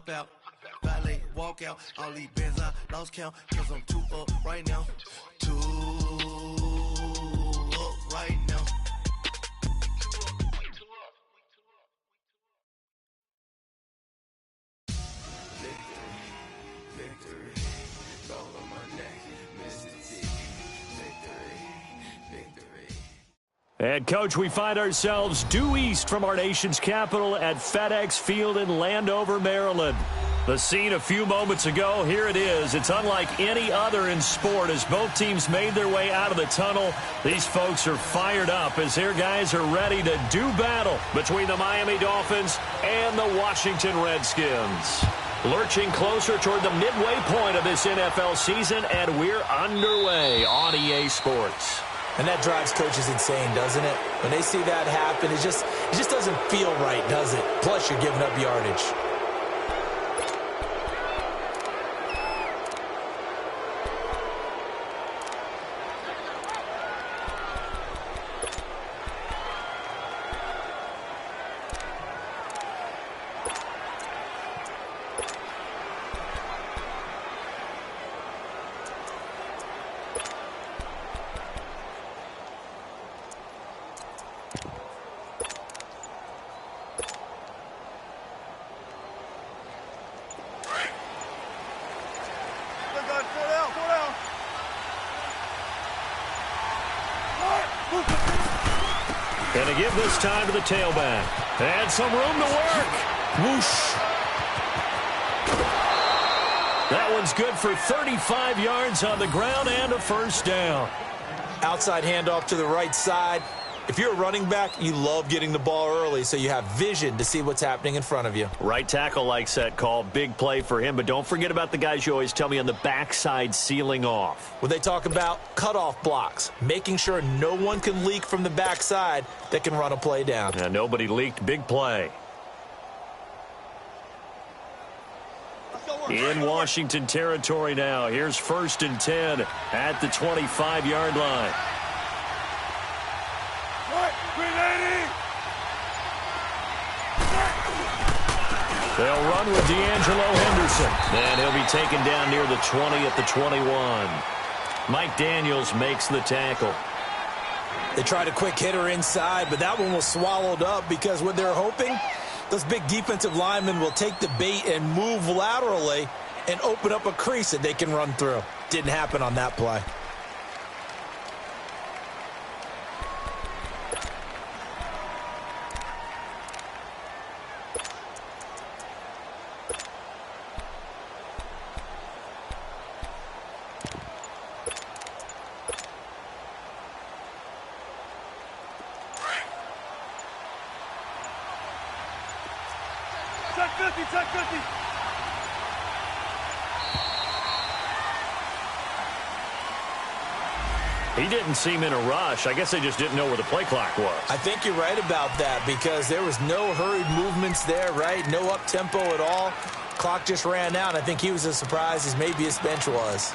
hop out, valet, walk out. All these bands I lost count, cause I'm too up right now. Too up right now. And, Coach, we find ourselves due east from our nation's capital at FedEx Field in Landover, Maryland. The scene a few moments ago, here it is. It's unlike any other in sport as both teams made their way out of the tunnel. These folks are fired up as their guys are ready to do battle between the Miami Dolphins and the Washington Redskins. Lurching closer toward the midway point of this NFL season, and we're underway on EA Sports. And that drives coaches insane, doesn't it? When they see that happen, it just doesn't feel right, does it? Plus, you're giving up yardage. And to give this time to the tailback. And some room to work. Whoosh. That one's good for 35 yards on the ground and a first down. Outside handoff to the right side. If you're a running back, you love getting the ball early so you have vision to see what's happening in front of you. Right tackle likes that call. Big play for him. But don't forget about the guys you always tell me on the backside sealing off. When they talk about cutoff blocks, making sure no one can leak from the backside that can run a play down. Yeah, nobody leaked. Big play. In Washington territory now. Here's 1st and 10 at the 25-yard line. They'll run with D'Angelo Henderson. And he'll be taken down near the 20 at the 21. Mike Daniels makes the tackle. They tried a quick hitter inside, but that one was swallowed up because what they're hoping, those big defensive linemen will take the bait and move laterally and open up a crease that they can run through. Didn't happen on that play. He didn't seem in a rush. I guess they just didn't know where the play clock was. I think you're right about that because there was no hurried movements there, right? No up-tempo at all. Clock just ran out. I think he was as surprised as maybe his bench was.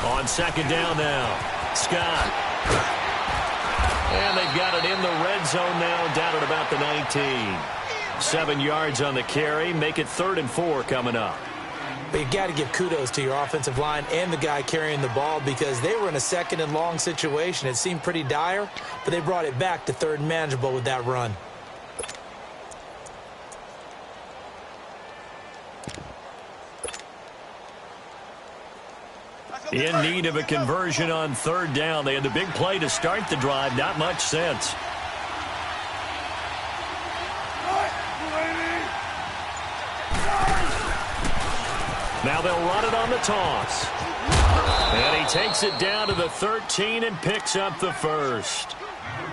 On 2nd down now, Scott. And they've got it in the red zone now, down at about the 19. 7 yards on the carry, make it 3rd and 4 coming up. But you got to give kudos to your offensive line and the guy carrying the ball because they were in a 2nd and long situation. It seemed pretty dire, but they brought it back to 3rd and manageable with that run. In need of a conversion on 3rd down. They had the big play to start the drive. Not much sense. Now they'll run it on the toss. And he takes it down to the 13 and picks up the first.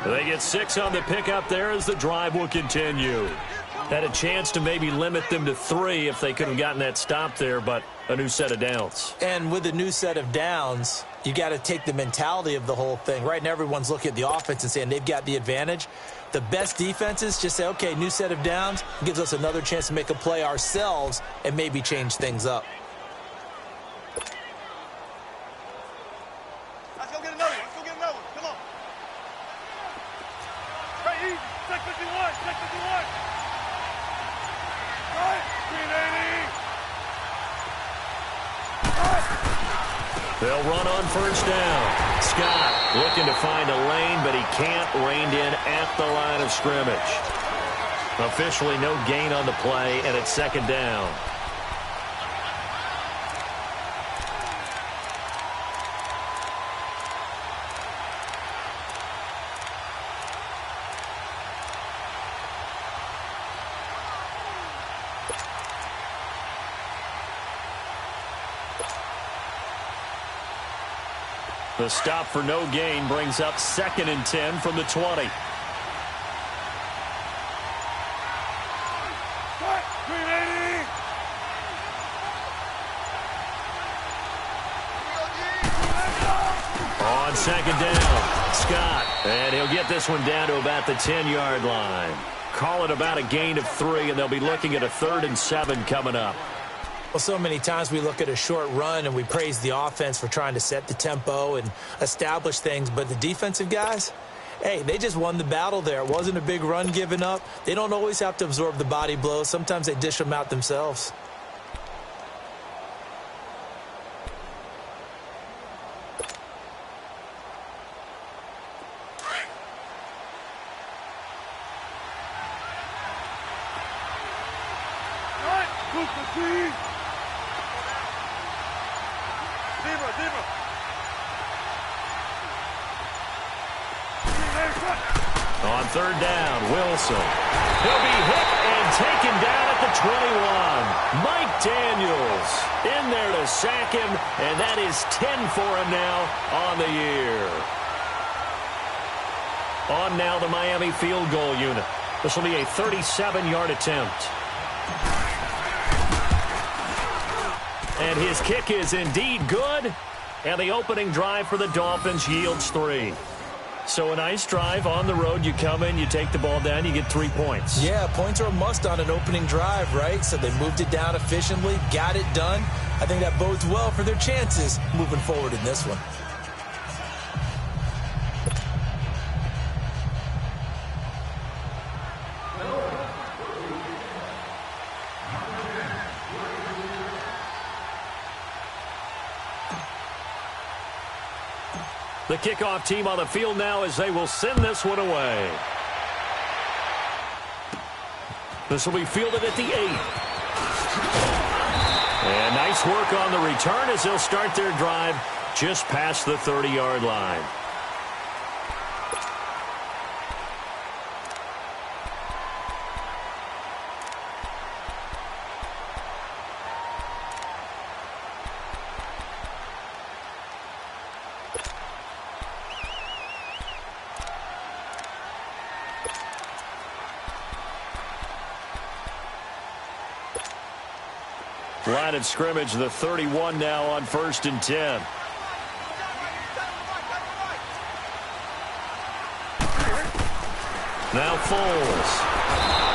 They get 6 on the pickup there as the drive will continue. Had a chance to maybe limit them to 3 if they could have gotten that stop there, but a new set of downs. And with a new set of downs, you got to take the mentality of the whole thing. Right now, everyone's looking at the offense and saying they've got the advantage. The best defenses just say, okay, new set of downs, gives us another chance to make a play ourselves and maybe change things up. Let's go get another one. Let's go get another one. Come on. Right, easy. Check 51. Check 51. Right. 380. They'll run on first down. Scott looking to find a lane, but he can't. Reined in at the line of scrimmage. Officially no gain on the play, and it's second down. The stop for no gain brings up 2nd and 10 from the 20. On second down, Scott, and he'll get this one down to about the 10-yard line. Call it about a gain of 3, and they'll be looking at a 3rd and 7 coming up. Well, so many times we look at a short run and we praise the offense for trying to set the tempo and establish things, but the defensive guys, hey, they just won the battle there. It wasn't a big run given up. They don't always have to absorb the body blows. Sometimes they dish them out themselves. On third down, Wilson. He'll be hit and taken down at the 21. Mike Daniels in there to sack him, and that is 10 for him now on the year. On now the Miami field goal unit. This will be a 37-yard attempt. And his kick is indeed good, and the opening drive for the Dolphins yields 3. So a nice drive on the road. You come in, you take the ball down, you get 3 points. Yeah, points are a must on an opening drive, right? So they moved it down efficiently, got it done. I think that bodes well for their chances moving forward in this one. The kickoff team on the field now as they will send this one away. This will be fielded at the 8. And nice work on the return as they'll start their drive just past the 30-yard line. Line of scrimmage, the 31 now on 1st and 10. Now Foles.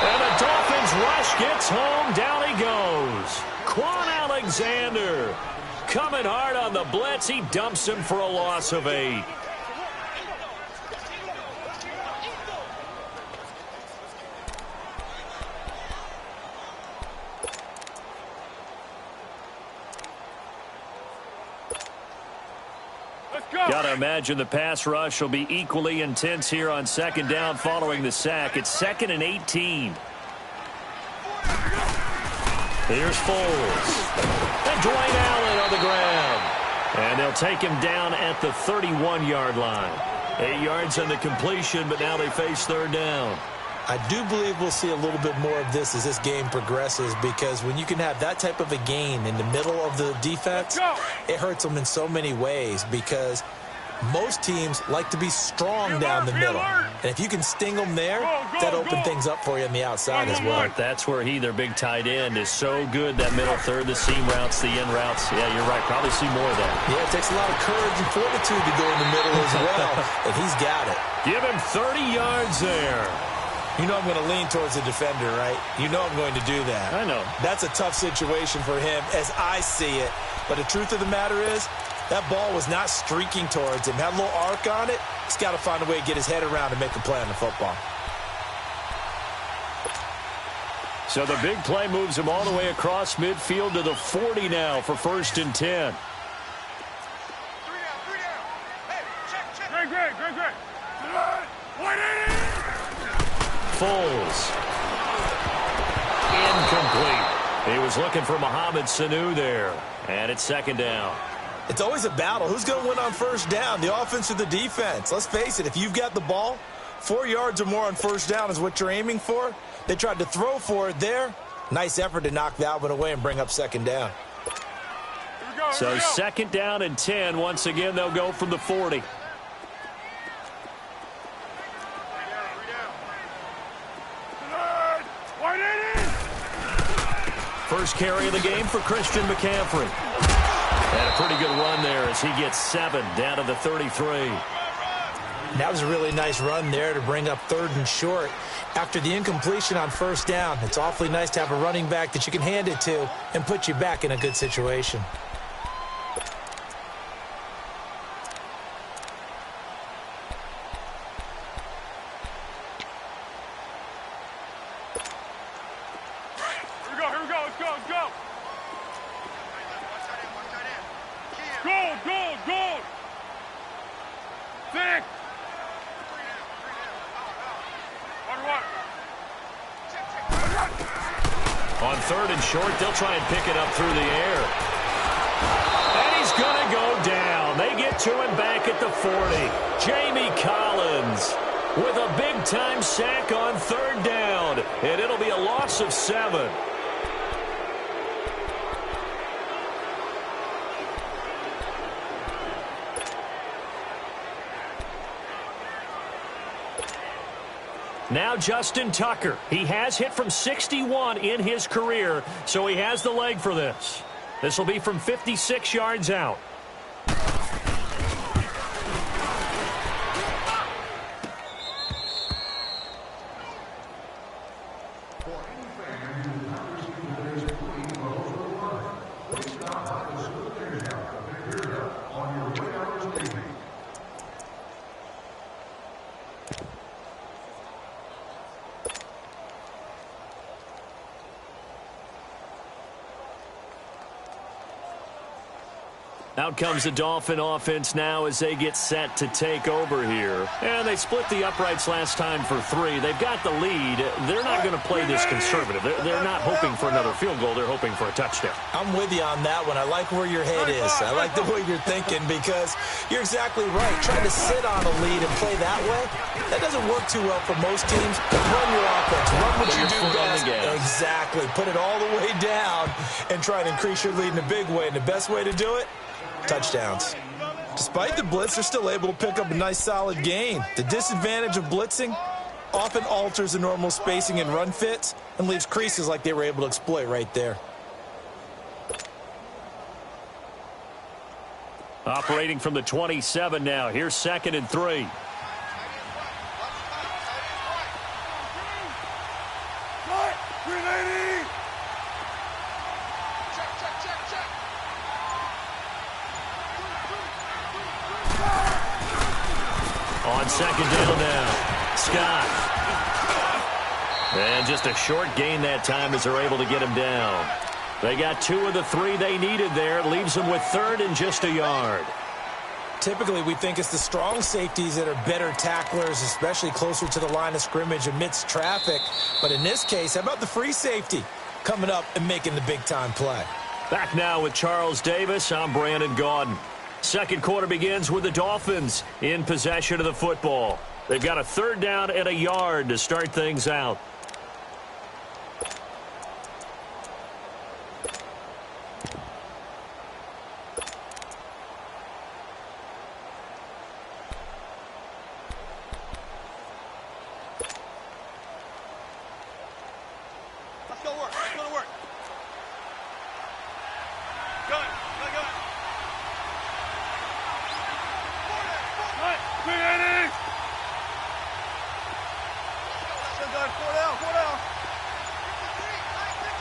And the Dolphins rush gets home. Down he goes. Quan Alexander coming hard on the blitz. He dumps him for a loss of 8. Got to imagine the pass rush will be equally intense here on second down following the sack. It's 2nd and 18. Here's Foles. And Dwayne Allen on the ground. And they'll take him down at the 31-yard line. 8 yards on the completion, but now they face third down. I do believe we'll see a little bit more of this as this game progresses, because when you can have that type of a gain in the middle of the defense, it hurts them in so many ways, because Most teams like to be strong down the middle. And if you can sting them there, that opens things up for you on the outside as well. That's where their big tight end, is so good, that middle third, the seam routes, the in routes. Yeah, you're right. Probably see more of that. Yeah, it takes a lot of courage and fortitude to go in the middle as well, and he's got it. Give him 30 yards there. You know I'm going to lean towards the defender, right? You know I'm going to do that. I know. That's a tough situation for him as I see it. But the truth of the matter is, that ball was not streaking towards him. Had a little arc on it. He's got to find a way to get his head around and make a play on the football. So the big play moves him all the way across midfield to the 40 now for 1st and 10. Three down. Hey, check. Great. Foles. Incomplete. He was looking for Mohamed Sanu there. And it's 2nd down. It's always a battle. Who's going to win on 1st down, the offense or the defense? Let's face it, if you've got the ball, 4 yards or more on 1st down is what you're aiming for. They tried to throw for it there. Nice effort to knock that one away and bring up 2nd down. So 2nd down and 10. Once again, they'll go from the 40. First carry of the game for Christian McCaffrey. And a pretty good run there as he gets 7 down to the 33. That was a really nice run there to bring up 3rd and short. After the incompletion on 1st down, it's awfully nice to have a running back that you can hand it to and put you back in a good situation. Here we go. Let's go. Goal. Thick. Water. On 3rd and short, they'll try and pick it up through the air. And he's going to go down. They get to him back at the 40. Jamie Collins with a big-time sack on 3rd down. And it'll be a loss of 7. Now Justin Tucker. He has hit from 61 in his career, so he has the leg for this. This will be from 56 yards out. Out comes the Dolphin offense now as they get set to take over here. And they split the uprights last time for 3. They've got the lead. They're not going to play this conservative. They're not hoping for another field goal. They're hoping for a touchdown. I'm with you on that one. I like where your head is. I like the way you're thinking because you're exactly right. Trying to sit on a lead and play that way, that doesn't work too well for most teams. Run your offense. Run what you do best. Exactly. Put it all the way down and try and increase your lead in a big way. And the best way to do it, touchdowns. Despite the blitz, they're still able to pick up a nice solid gain. The disadvantage of blitzing often alters the normal spacing and run fits and leaves creases like they were able to exploit right there. Operating from the 27 now. Here's 2nd and 3. On 2nd down now, Scott. And just a short gain that time as they're able to get him down. They got 2 of the 3 they needed there. Leaves them with 3rd and just a yard. Typically, we think it's the strong safeties that are better tacklers, especially closer to the line of scrimmage amidst traffic. But in this case, how about the free safety coming up and making the big-time play? Back now with Charles Davis. I'm Brandon Gaudin. Second quarter begins with the Dolphins in possession of the football. They've got a 3rd down and a yard to start things out.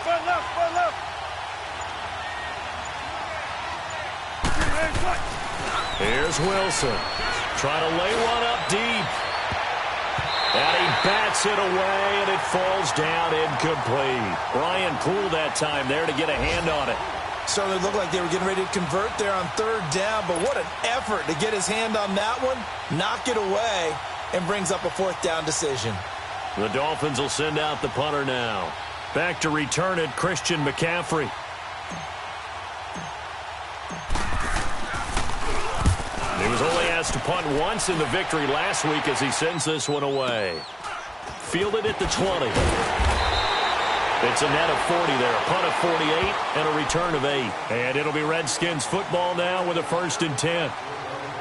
Front left, front left. Here's Wilson. Trying to lay one up deep. And he bats it away, and it falls down incomplete. Brian Poole that time there to get a hand on it. Certainly looked like they were getting ready to convert there on third down, but what an effort to get his hand on that one, knock it away, and brings up a fourth down decision. The Dolphins will send out the punter now. Back to return it, Christian McCaffrey. He was only asked to punt once in the victory last week as he sends this one away. Fielded at the 20. It's a net of 40 there. A punt of 48 and a return of 8. And it'll be Redskins football now with a 1st and 10.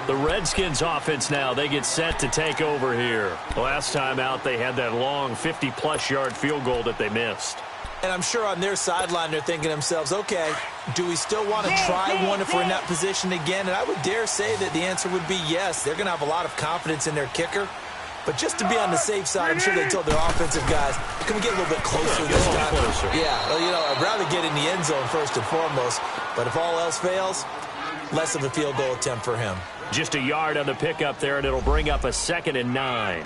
The Redskins offense now, they get set to take over here. Last time out, they had that long 50-plus yard field goal that they missed. And I'm sure on their sideline they're thinking to themselves, okay, do we still want to try one if we're in that position again? And I would dare say that the answer would be yes. They're going to have a lot of confidence in their kicker. But just to be on the safe side, I'm sure they told their offensive guys, can we get a little bit closer this time? Yeah, well, you know, I'd rather get in the end zone first and foremost. But if all else fails, less of a field goal attempt for him. Just a yard on the pickup there, and it'll bring up a 2nd and 9.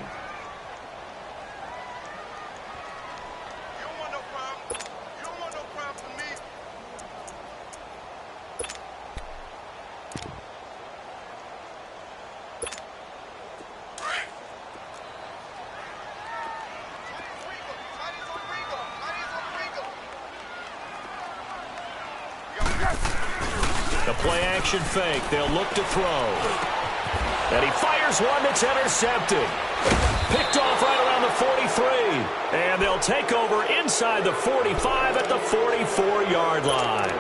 The play-action fake. They'll look to throw. And he fires one that's intercepted. Picked off right around the 43. And they'll take over inside the 45 at the 44-yard line.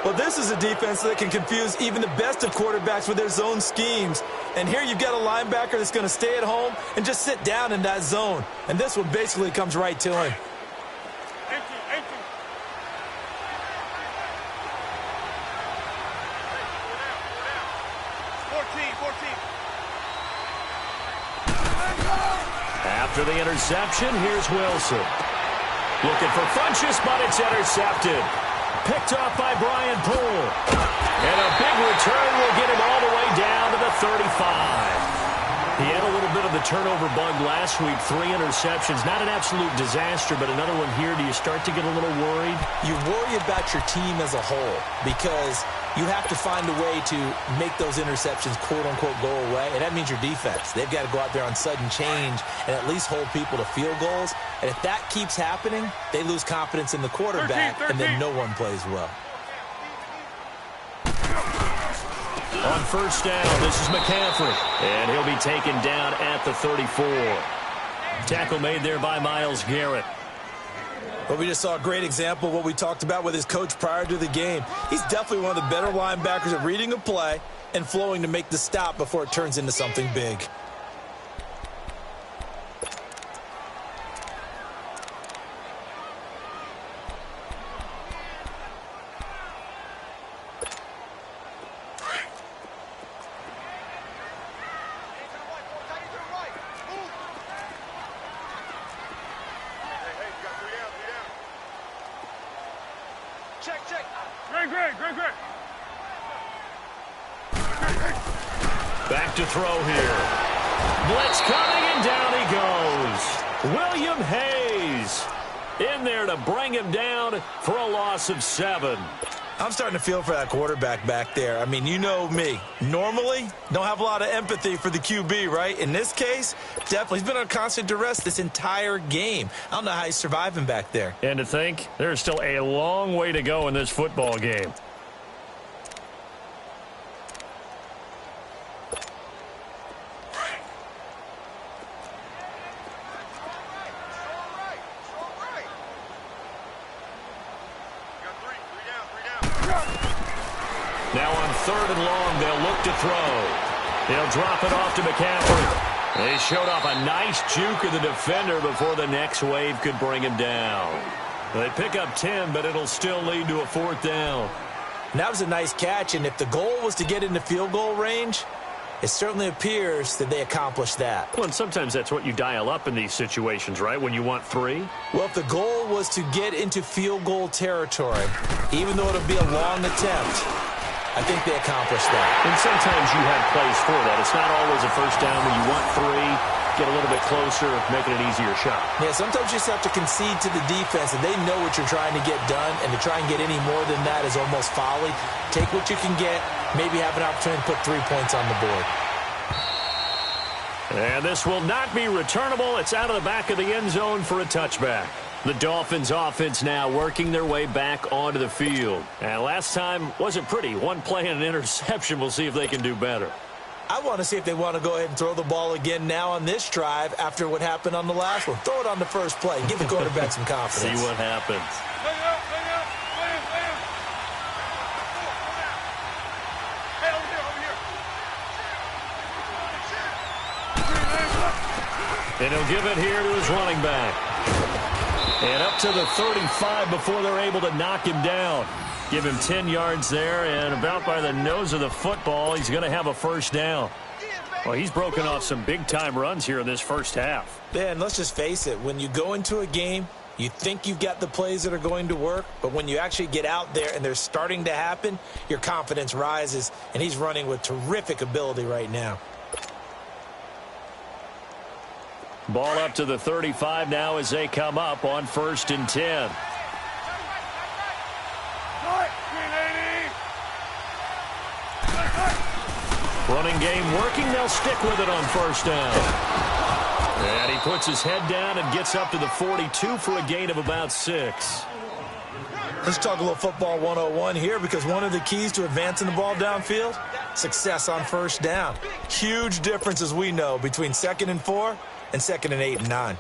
Well, this is a defense that can confuse even the best of quarterbacks with their zone schemes. And here you've got a linebacker that's going to stay at home and just sit down in that zone. And this one basically comes right to him. 14. After the interception, here's Wilson. Looking for Funchess, but it's intercepted. Picked off by Brian Poole. And a big return will get him all the way down to the 35. He had a little bit of the turnover bug last week, 3 interceptions. Not an absolute disaster, but another one here. Do you start to get a little worried? You worry about your team as a whole because you have to find a way to make those interceptions, quote-unquote, go away, and that means your defense. They've got to go out there on sudden change and at least hold people to field goals. And if that keeps happening, they lose confidence in the quarterback, 13. And then no one plays well. On first down, this is McCaffrey. And he'll be taken down at the 34. Tackle made there by Myles Garrett. But we just saw a great example of what we talked about with his coach prior to the game. He's definitely one of the better linebackers at reading a play and flowing to make the stop before it turns into something big. Great. Back to throw here. Blitz coming, and down he goes. William Hayes in there to bring him down for a loss of 7. I'm starting to feel for that quarterback back there. I mean, you know me. Normally, don't have a lot of empathy for the QB, right? In this case, definitely. He's been on constant duress this entire game. I don't know how he's surviving back there. And to think, there's still a long way to go in this football game. Now on 3rd and long, they'll look to throw. They'll drop it off to McCaffrey. They showed off a nice juke of the defender before the next wave could bring him down. They pick up 10, but it'll still lead to a 4th down. And that was a nice catch, and if the goal was to get into field goal range, It certainly appears that they accomplished that. Well, and sometimes that's what you dial up in these situations, right, when you want 3? Well, if the goal was to get into field goal territory, even though it'll be a long attempt, I think they accomplished that. And sometimes you have plays for that. It's not always a first down when you want 3. Get a little bit closer, make it an easier shot. Yeah, sometimes you just have to concede to the defense, and they know what you're trying to get done, and to try and get any more than that is almost folly. Take what you can get, maybe have an opportunity to put 3 points on the board. And this will not be returnable. It's out of the back of the end zone for a touchback. The Dolphins offense now working their way back onto the field. And last time wasn't pretty. One play and an interception. We'll see if they can do better. I want to see if they want to go ahead and throw the ball again now on this drive after what happened on the last one. Throw it on the first play. Give the quarterback some confidence. See what happens. And he'll give it here to his running back. And up to the 35 before they're able to knock him down. Give him 10 yards there, and about by the nose of the football, he's going to have a first down. Well, he's broken off some big-time runs here in this first half. Yeah, and let's just face it. When you go into a game, you think you've got the plays that are going to work, but when you actually get out there and they're starting to happen, your confidence rises, and he's running with terrific ability right now. Ball up to the 35 now as they come up on 1st and 10. Running game working. They'll stick with it on first down. And he puts his head down and gets up to the 42 for a gain of about 6. Let's talk a little football 101 here, because one of the keys to advancing the ball downfield, success on first down. Huge difference, as we know, between 2nd and 4 and 2nd and 8 and 9.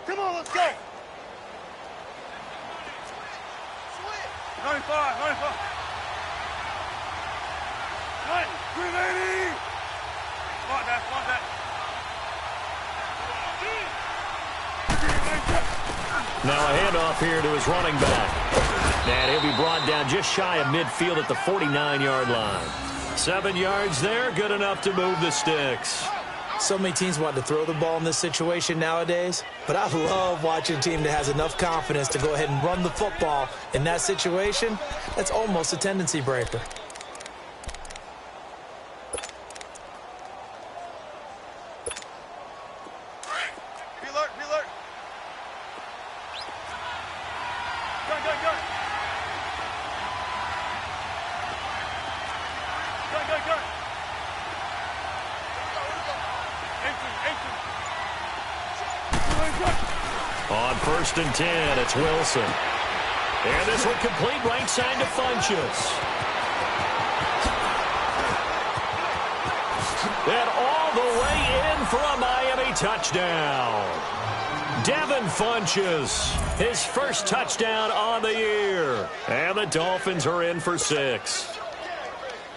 Come on, let's go. 95, 95. 380. Spot that, spot that. Now a handoff here to his running back. And he'll be brought down just shy of midfield at the 49-yard line. 7 yards there, good enough to move the sticks. So many teams want to throw the ball in this situation nowadays, but I love watching a team that has enough confidence to go ahead and run the football in that situation. That's almost a tendency breaker. Be alert, be alert. Gun, gun, gun. Gun, gun, gun. On 1st and 10, it's Wilson. And this one complete, right side to Funchess. And all the way in for a Miami touchdown. Devin Funchess, his first touchdown on the year. And the Dolphins are in for 6.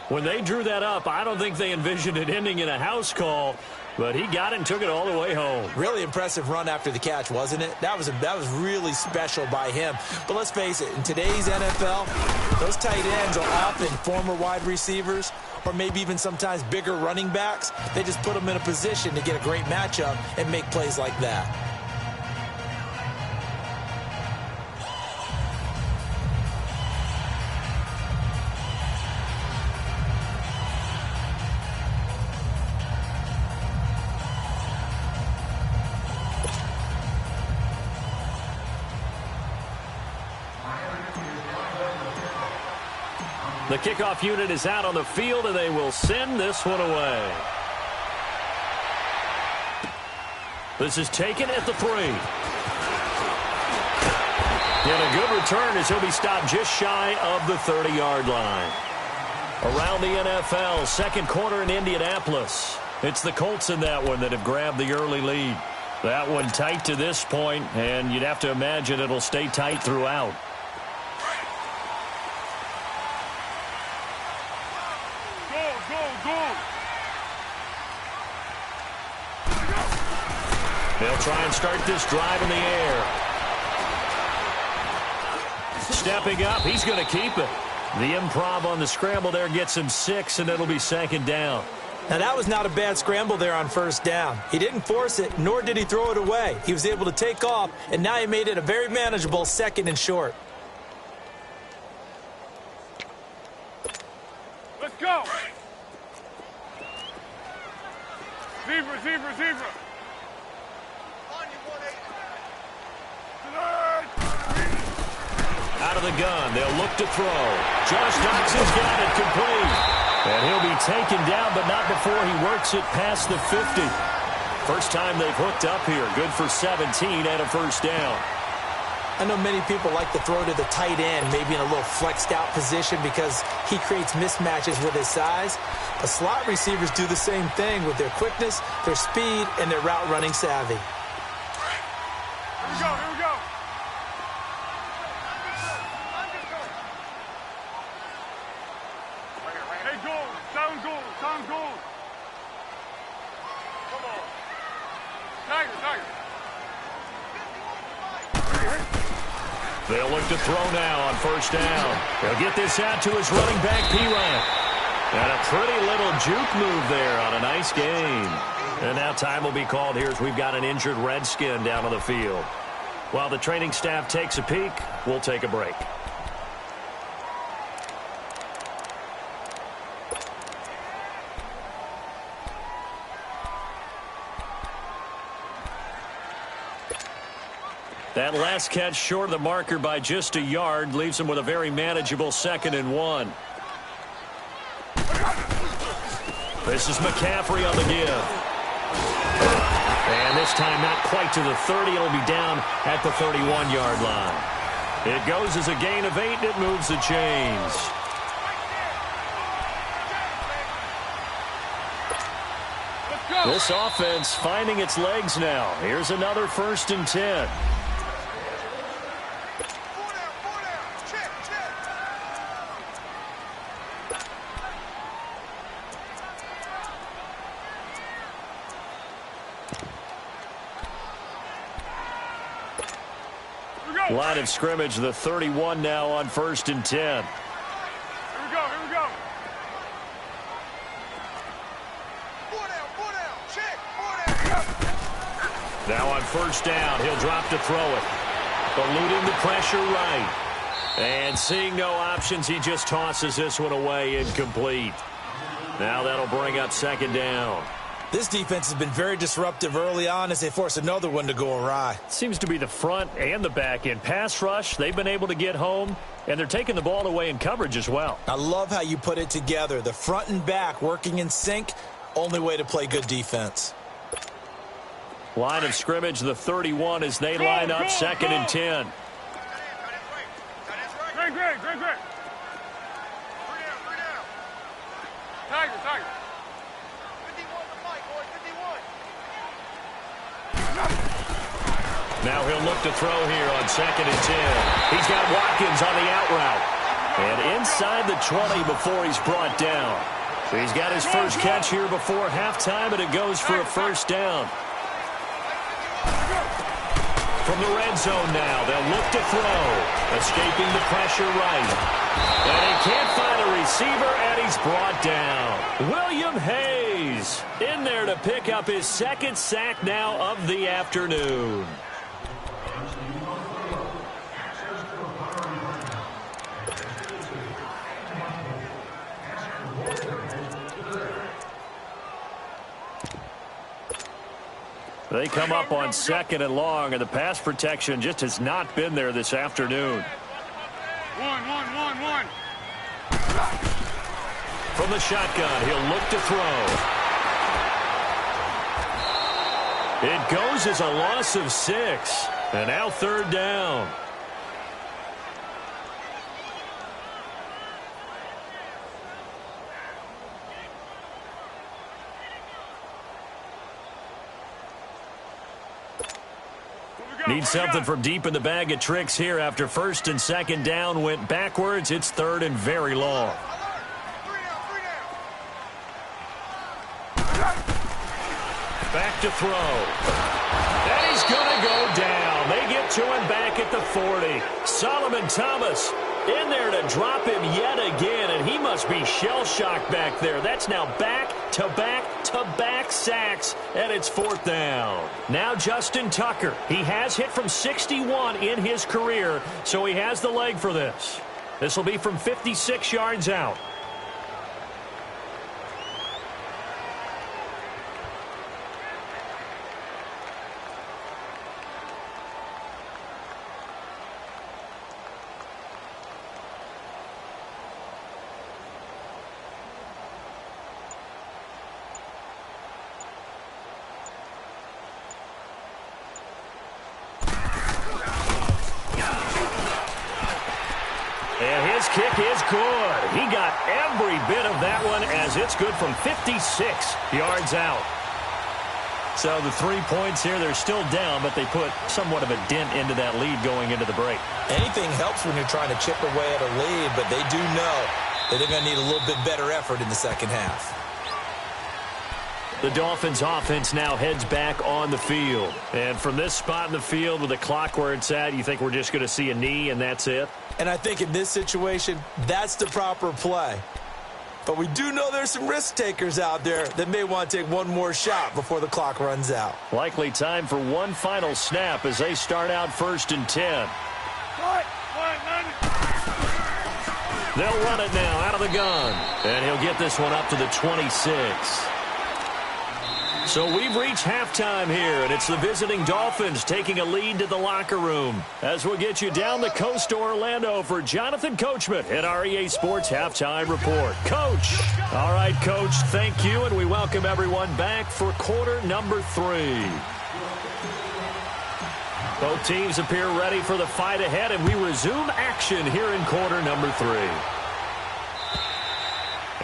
When they drew that up, I don't think they envisioned it ending in a house call, but he got it and took it all the way home. Really impressive run after the catch, wasn't it? That was really special by him. But let's face it, in today's NFL, those tight ends are often former wide receivers or maybe even sometimes bigger running backs. They just put them in a position to get a great matchup and make plays like that. The kickoff unit is out on the field, and they will send this one away. This is taken at the 3. And a good return as he'll be stopped just shy of the 30-yard line. Around the NFL, second quarter in Indianapolis. It's the Colts in that one that have grabbed the early lead. That one tight to this point, and you'd have to imagine it'll stay tight throughout. They'll try and start this drive in the air. Stepping up, he's going to keep it. The improv on the scramble there gets him 6, and it'll be second down. Now, that was not a bad scramble there on first down. He didn't force it, nor did he throw it away. He was able to take off, and now he made it a very manageable 2nd and short. Let's go. Zebra. Out of the gun, they'll look to throw. Josh Doxson's got it complete. And he'll be taken down, but not before he works it past the 50. First time they've hooked up here. Good for 17 and a first down. I know many people like to throw to the tight end, maybe in a little flexed out position because he creates mismatches with his size. But slot receivers do the same thing with their quickness, their speed, and their route running savvy. Here we go. Hey, goal. Sound goal. Come on. Tiger. They'll look to throw now on first down. They'll get this out to his running back, P-Ryan. And a pretty little juke move there on a nice game. And now time will be called here as we've got an injured Redskin down on the field. While the training staff takes a peek, we'll take a break. That last catch short of the marker by just a yard leaves him with a very manageable 2nd and 1. This is McCaffrey on the give. And this time not quite to the 30. It'll be down at the 31-yard line. It goes as a gain of 8, and it moves the chains. This offense finding its legs now. Here's another 1st and 10. Line of scrimmage, the 31 now on 1st and 10. Here we go. Now on first down, he'll drop to throw it. Eluding the pressure right. And seeing no options, he just tosses this one away, incomplete. Now that'll bring up 2nd down. This defense has been very disruptive early on as they force another one to go awry. Seems to be the front and the back end. Pass rush, they've been able to get home, and they're taking the ball away in coverage as well. I love how you put it together. The front and back working in sync, only way to play good defense. Line of scrimmage, the 31 as they line up 2nd and 10. Great. Tiger. Now he'll look to throw here on 2nd and 10. He's got Watkins on the out route. And inside the 20 before he's brought down. So he's got his first catch here before halftime, and it goes for a first down. From the red zone now, they'll look to throw. Escaping the pressure right. And he can't find a receiver, and he's brought down. William Hayes in there to pick up his 2nd sack now of the afternoon. They come up on 2nd and long, and the pass protection just has not been there this afternoon. One. From the shotgun, he'll look to throw. It goes as a loss of 6, and now 3rd down. Need something from deep in the bag of tricks here after 1st and 2nd down went backwards. It's 3rd and very long. Back to throw. And he's going to go down. They get to him back at the 40. Solomon Thomas in there to drop him yet again, and he must be shell-shocked back there. That's now back-to-back-to-back sacks, and it's 4th down. Now Justin Tucker. He has hit from 61 in his career, so he has the leg for this. This will be from 56 yards out. And his kick is good. He got every bit of that one as it's good from 56 yards out. So the 3 points here, they're still down, but they put somewhat of a dent into that lead going into the break. Anything helps when you're trying to chip away at a lead, but they do know that they're going to need a little bit better effort in the second half. The Dolphins offense now heads back on the field. And from this spot in the field with the clock where it's at, you think we're just going to see a knee and that's it? And I think in this situation, that's the proper play. But we do know there's some risk takers out there that may want to take one more shot before the clock runs out. Likely time for one final snap as they start out 1st and 10. They'll run it now out of the gun. And he'll get this one up to the 26. So we've reached halftime here, and it's the visiting Dolphins taking a lead to the locker room. As we'll get you down the coast to Orlando for Jonathan Coachman at our EA Sports Halftime Report. Coach. All right, Coach, thank you, and we welcome everyone back for quarter number 3. Both teams appear ready for the fight ahead, and we resume action here in quarter number 3.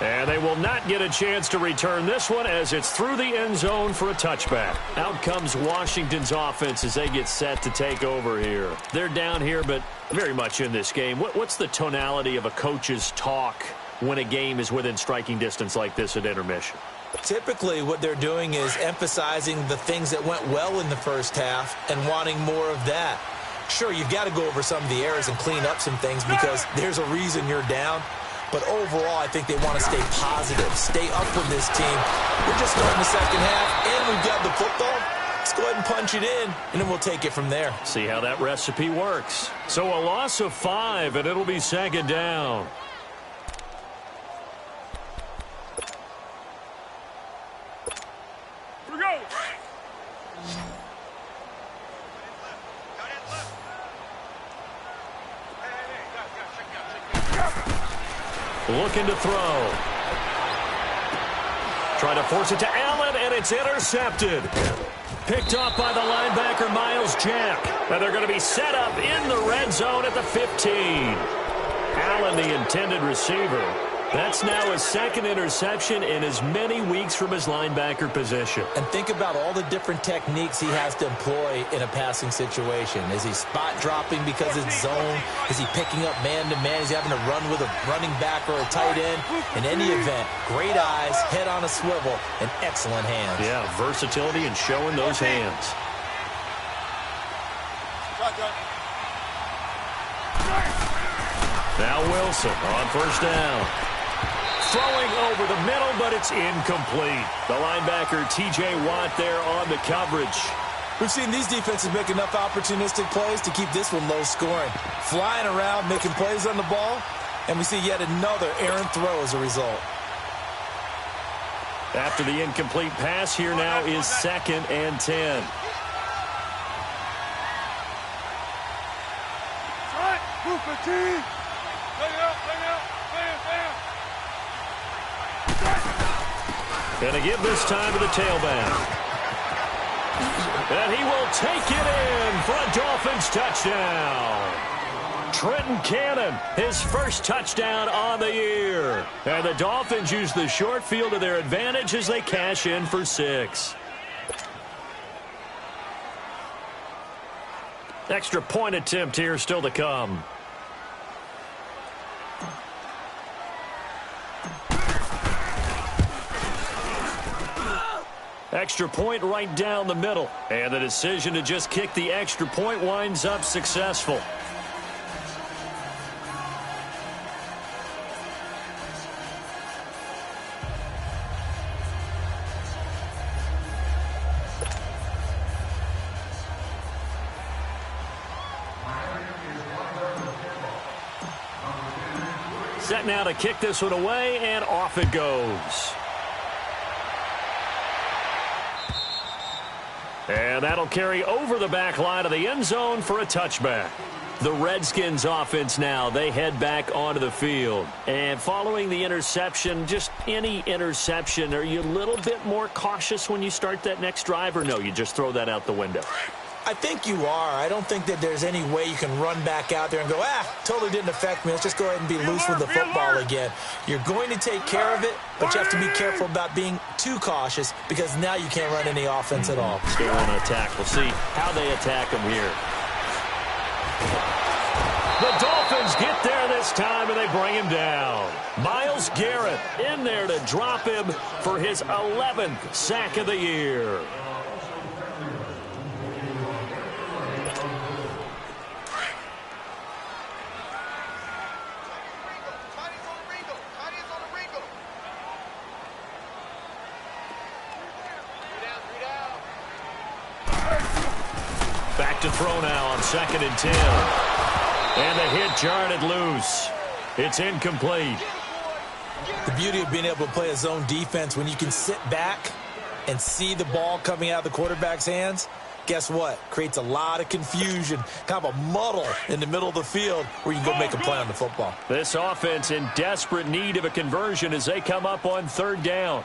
And they will not get a chance to return this one as it's through the end zone for a touchback. Out comes Washington's offense as they get set to take over here. They're down here, but very much in this game. What's the tonality of a coach's talk when a game is within striking distance like this at intermission? Typically, what they're doing is emphasizing the things that went well in the first half and wanting more of that. Sure, you've got to go over some of the errors and clean up some things because there's a reason you're down. But overall, I think they want to stay positive, stay up with this team. We're just starting the second half, and we've got the football. Let's go ahead and punch it in, and then we'll take it from there. See how that recipe works. So a loss of 5, and it'll be 2nd down. Here we go. Looking to throw. Trying to force it to Allen, and it's intercepted. Picked off by the linebacker, Miles Jack. And they're going to be set up in the red zone at the 15. Allen, the intended receiver. That's now his 2nd interception in as many weeks from his linebacker position. And think about all the different techniques he has to employ in a passing situation. Is he spot dropping because it's zone? Is he picking up man-to-man? Is he having to run with a running back or a tight end? In any event, great eyes, head on a swivel, and excellent hands. Yeah, versatility and showing those hands. Now Wilson on 1st down. Throwing over the middle, but it's incomplete. The linebacker, T.J. Watt, there on the coverage. We've seen these defenses make enough opportunistic plays to keep this one low scoring. Flying around, making plays on the ball, and we see yet another errant throw as a result. After the incomplete pass, here now is 2nd and 10. Going to give this time to the tailback. And he will take it in for a Dolphins touchdown. Trenton Cannon, his first touchdown on the year. And the Dolphins use the short field to their advantage as they cash in for 6. Extra point attempt here still to come. Extra point right down the middle. And the decision to just kick the extra point winds up successful. Set now to kick this one away, and off it goes. And that'll carry over the back line of the end zone for a touchback. The Redskins offense now, they head back onto the field. And following the interception, just any interception, are you a little bit more cautious when you start that next drive, or no, you just throw that out the window? I think you are. I don't think that there's any way you can run back out there and go, totally didn't affect me. Let's just go ahead and be loose with the football again. You're going to take care of it, but you have to be careful about being too cautious because now you can't run any offense at all. Still want to attack. We'll see how they attack them here. The Dolphins get there this time, and they bring him down. Myles Garrett in there to drop him for his 11th sack of the year. Back to throw now on 2nd and 10. And the hit jarred it loose. It's incomplete. The beauty of being able to play a zone defense when you can sit back and see the ball coming out of the quarterback's hands, guess what? Creates a lot of confusion, kind of a muddle in the middle of the field where you can go make a play on the football. This offense in desperate need of a conversion as they come up on 3rd down.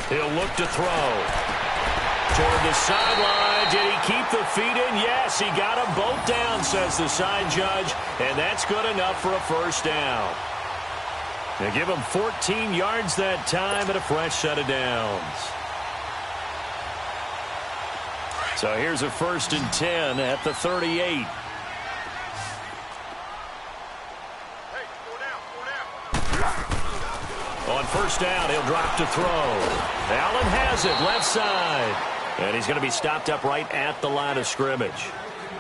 He'll look to throw. Toward the sideline. Did he keep the feet in? Yes, he got them both down, says the side judge. And that's good enough for a 1st down. They give him 14 yards that time and a fresh set of downs. So here's a 1st and 10 at the 38. On 1st down, he'll drop to throw. Allen has it, left side. And he's going to be stopped up right at the line of scrimmage.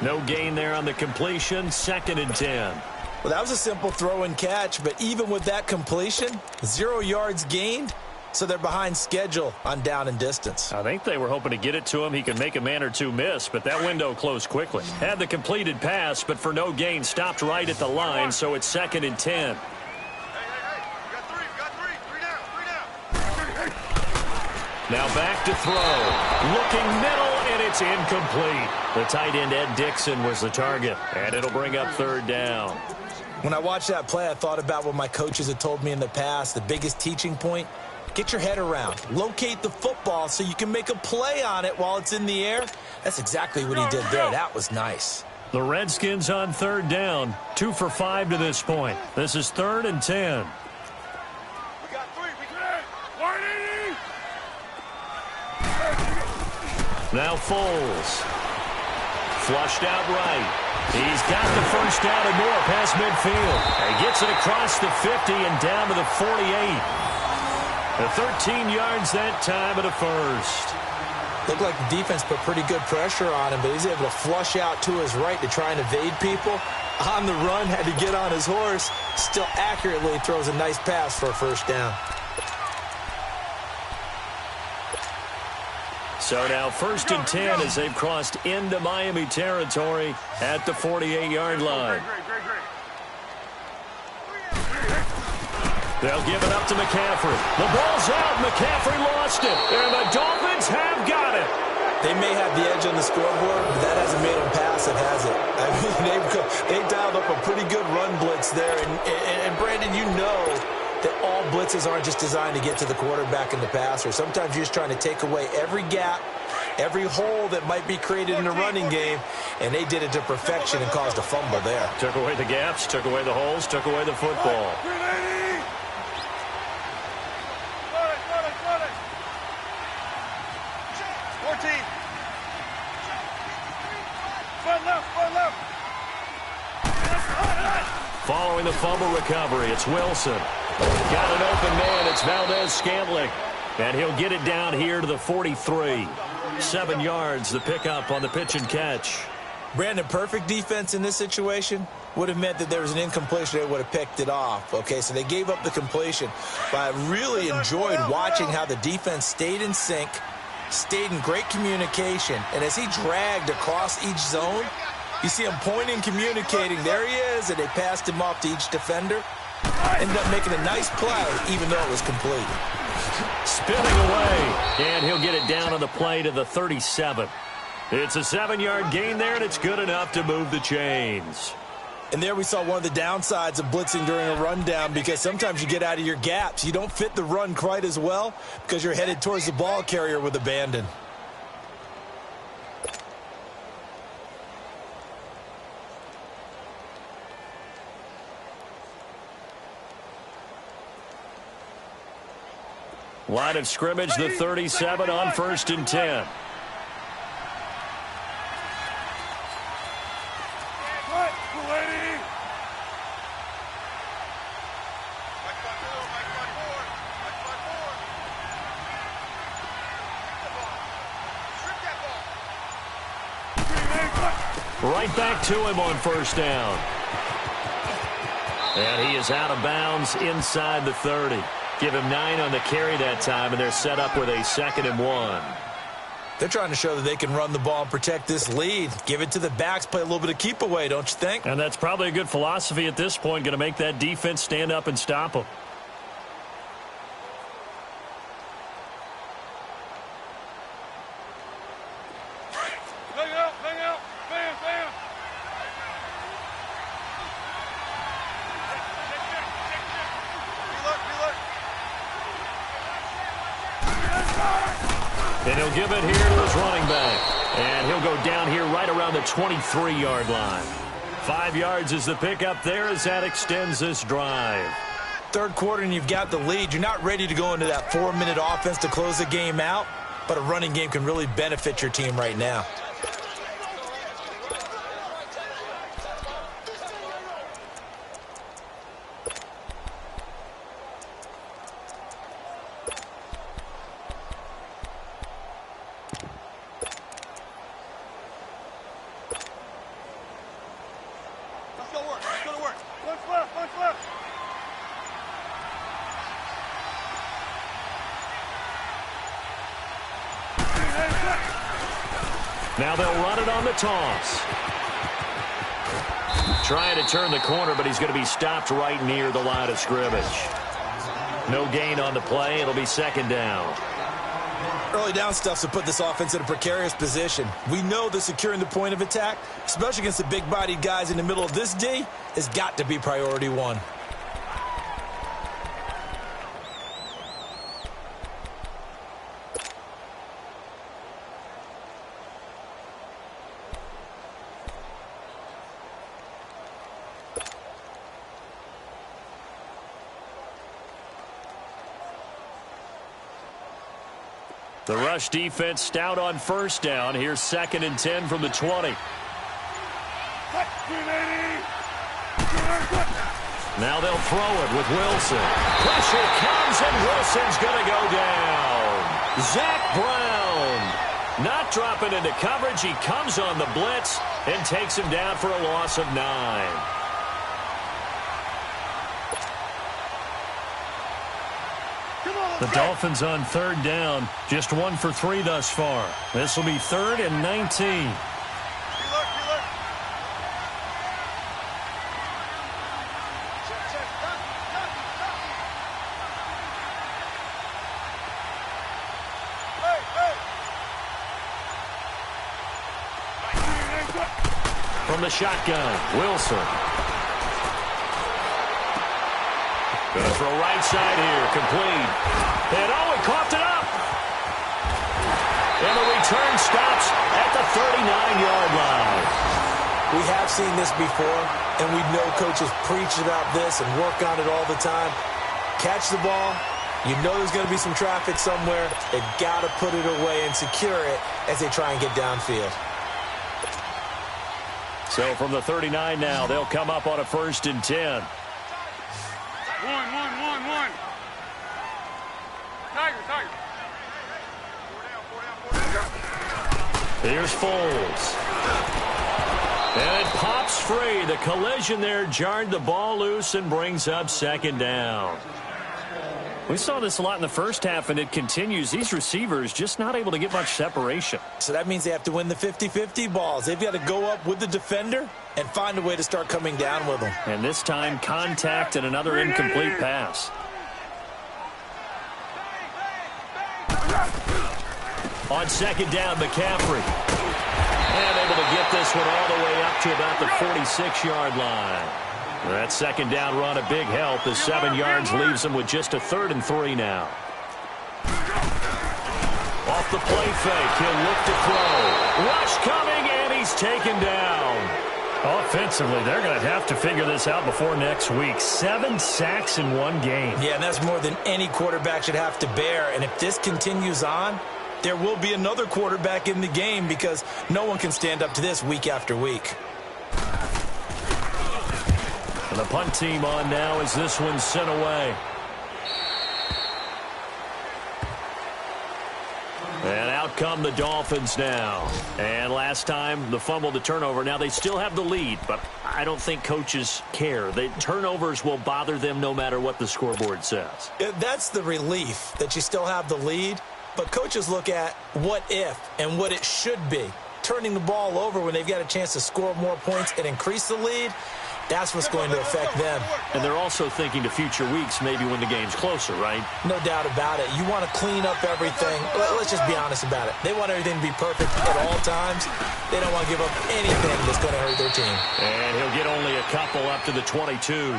No gain there on the completion, 2nd and 10. Well, that was a simple throw and catch, but even with that completion, 0 yards gained, so they're behind schedule on down and distance. I think they were hoping to get it to him. He could make a man or two miss, but that window closed quickly. Had the completed pass, but for no gain, stopped right at the line, so it's 2nd and 10. Now back to throw. Looking middle, and it's incomplete. The tight end, Ed Dixon, was the target, and it'll bring up 3rd down. When I watched that play, I thought about what my coaches had told me in the past. The biggest teaching point, get your head around. Locate the football so you can make a play on it while it's in the air. That's exactly what he did there. That was nice. The Redskins on 3rd down. 2 for 5 to this point. This is 3rd and 10. Now Foles. Flushed out right. He's got the 1st down and more past midfield. He gets it across the 50 and down to the 48. The 13 yards that time at a 1st. Looked like the defense put pretty good pressure on him, but he's able to flush out to his right to try and evade people. On the run, had to get on his horse. Still accurately throws a nice pass for a 1st down. So now 1st and 10 as they've crossed into Miami territory at the 48-yard line. They'll give it up to McCaffrey. The ball's out. McCaffrey lost it. And the Dolphins have got it. They may have the edge on the scoreboard, but that hasn't made them passive, has it? I mean, they've dialed up a pretty good run blitz there. And Brandon, you know that all blitzes aren't just designed to get to the quarterback and the passer. Sometimes you're just trying to take away every gap every hole that might be created in the running game, and they did it to perfection and caused a fumble there. Took away the gaps, took away the holes, took away the football. 14. Front left, front left. Following the fumble recovery, it's Wilson. Got an open man, it's Valdez-Scantling. And he'll get it down here to the 43. 7 yards, the pickup on the pitch and catch. Brandon, perfect defense in this situation would have meant that there was an incompletion. They would have picked it off. Okay, so they gave up the completion. But I really enjoyed watching how the defense stayed in sync, stayed in great communication. And as he dragged across each zone, you see him pointing, communicating. There he is, and they passed him off to each defender. Ended up making a nice play, even though it was complete. Spinning away, and he'll get it down on the play to the 37. It's a 7-yard gain there, and it's good enough to move the chains. And there we saw one of the downsides of blitzing during a rundown, because sometimes you get out of your gaps. You don't fit the run quite as well because you're headed towards the ball carrier with abandon. Line of scrimmage, the 37 on 1st and 10. Right back to him on 1st down. And he is out of bounds inside the 30. Give him 9 on the carry that time, and they're set up with a 2nd and 1. They're trying to show that they can run the ball and protect this lead. Give it to the backs, play a little bit of keep away, don't you think? And that's probably a good philosophy at this point, going to make that defense stand up and stop them. And he'll give it here to his running back. And he'll go down here right around the 23-yard line. 5 yards is the pickup there as that extends this drive. Third quarter and you've got the lead. You're not ready to go into that 4-minute offense to close the game out, but a running game can really benefit your team right now. Now they'll run it on the toss. Trying to turn the corner, but he's going to be stopped right near the line of scrimmage. No gain on the play. It'll be 2nd down. Early down stuff to put this offense in a precarious position. We know that securing the point of attack, especially against the big-bodied guys in the middle of this D, has got to be priority 1. The rush defense stout on 1st down. Here's 2nd and 10 from the 20. Now they'll throw it with Wilson. Pressure comes, and Wilson's going to go down. Zach Brown not dropping into coverage. He comes on the blitz and takes him down for a loss of 9. The Dolphins on 3rd down, just 1 for 3 thus far. This will be 3rd and 19. From the shotgun, Wilson. Going to throw right side here, complete. And he coughed it up. And the return 39-yard line. We have seen this before, and we know coaches preach about this and work on it all the time. Catch the ball. You know there's going to be some traffic somewhere. They've got to put it away and secure it as they try and get downfield. So from the 39 now, they'll come up on a 1st and 10. One. Tiger. Here's Foles. And it pops free. The collision there jarred the ball loose and brings up 2nd down. We saw this a lot in the first half, and it continues. These receivers just not able to get much separation. So that means they have to win the 50-50 balls. They've got to go up with the defender and find a way to start coming down with them. And this time, contact and another incomplete pass. On 2nd down, McCaffrey. And able to get this one all the way up to about the 46-yard line. That 2nd down run, a big help as 7 yards leaves them with just a 3rd and 3 now. Off the play fake, he'll look to throw. Rush coming, and he's taken down. Offensively, they're going to have to figure this out before next week. 7 sacks in one game. Yeah, and that's more than any quarterback should have to bear. And if this continues on, there will be another quarterback in the game because no one can stand up to this week after week. And the punt team on now as this one's sent away. And out come the Dolphins now. And last time, the fumble, the turnover. Now, they still have the lead, but I don't think coaches care. The turnovers will bother them no matter what the scoreboard says. That's the relief, that you still have the lead. But coaches look at what if and what it should be. Turning the ball over when they've got a chance to score more points and increase the lead, that's what's going to affect them. And they're also thinking to future weeks, maybe when the game's closer, right? No doubt about it. You want to clean up everything. Let's just be honest about it. They want everything to be perfect at all times. They don't want to give up anything that's going to hurt their team. And he'll get only a couple up to the 22.